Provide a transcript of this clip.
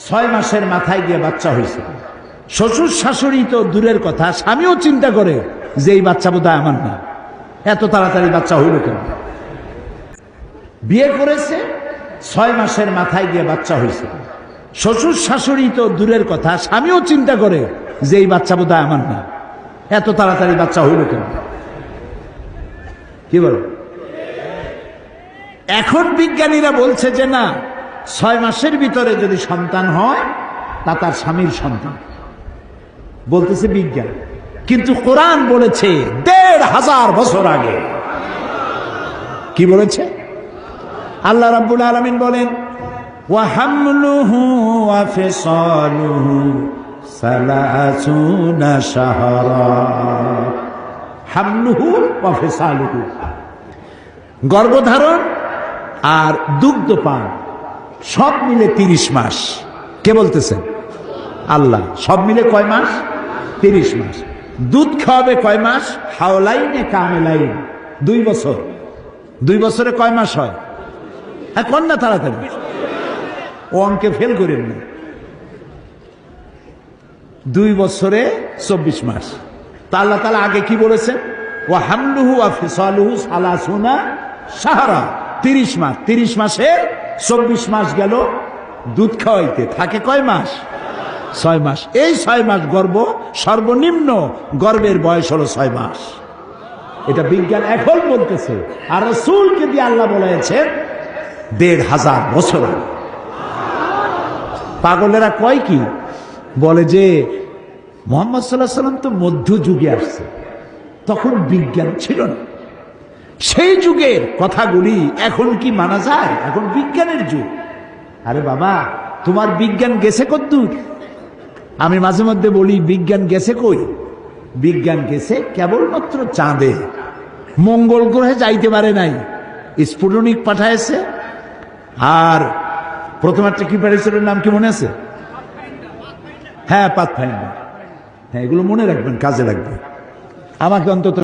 6 মাসের মাথায় গিয়ে বাচ্চা হয়েছে। শ্বশুর শাশুড়ি তো দূরের কথা, স্বামীও চিন্তা করে যে এই বাচ্চা বোধহয় আমার না, এত তাড়াতাড়ি বাচ্চা হইল কেন। বিয়ে করেছে, 6 মাসের মাথায় গিয়ে বাচ্চা হয়েছে। শ্বশুর শাশুড়ি তো দূরের কথা, স্বামীও চিন্তা করে যে এই বাচ্চা বোধহয় আমার না, এত তাড়াতাড়ি বাচ্চা হইল কেন। কি বল? এখন বিজ্ঞানীরা বলছে যে না, 6 মাসের ভিতরে যদি সন্তান হয় তা তার স্বামীর সন্তান, বলতেছে বিজ্ঞান। কিন্তু কোরআন বলেছে 1500 বছর আগে। কি বলেছে? আল্লাহ রাব্বুল আলামিন বলেন, ওয়া হামলুহু ওয়া ফিসালুহু 30 শাহরা। হামলুহু ওয়া ফিসালুহু, গর্ভধারণ আর দুগ্ধপান সব মিলে 30 মাস। কে বলতেছেন? আল্লাহ। সব মিলে কয় মাস? 30 মাস। দুধ খাওয়াবে কয় মাস? হাওলাইনে কামেলাইন, 2 বছর। 2 বছরে কয় মাস হয়? হ্যাঁ, কন্যা তাড়াতাড়ি, ও অঙ্কে ফেল করেন না। 2 বছরে 24 মাস। তা আল্লাহ তাআলা আগে কি বলেছেন? ওয়া হামলুহু ওয়া ফিসালুহু 30 শাহরা, 30 মাস। 30 মাসে 24 মাস গেল দুধ খাওয়াইতে, থাকে কয় মাস? 6 মাস। এই 6 মাস গর্ভ, সর্বনিম্ন গর্ভের বয়স হলো 6 মাস। এটা বিজ্ঞান এখন বলতেছে, আর রাসূলকে দিয়ে আল্লাহ বলেছেন 1500 বছর। পাগলেরা কয় কি বলে যে মুহাম্মদ সাল্লাল্লাহু আলাইহি ওয়াসাল্লাম তো মধ্যযুগে আসছে, তখন বিজ্ঞান ছিল না। সেই যুগের কথাগুলি এখন কি মানা যায়? এখন বিজ্ঞানের যুগ। আরে বাবা, তোমার বিজ্ঞান গেছে কদ্দূর? আমি মাঝে মধ্যে বলি, বিজ্ঞান গেছে কই? বিজ্ঞান গেছে কেবলমাত্র চাঁদে, মঙ্গল গ্রহে যাইতে পারে নাই। স্পুটনিক পাঠাইছে, আর প্রথম একটা কি পাঠিয়েছিল, নাম কি মনে আছে? হ্যাঁ, পাথফাইন্ডার। হ্যাঁ, এগুলো মনে রাখবেন, কাজে লাগবে। আমাকে অন্তত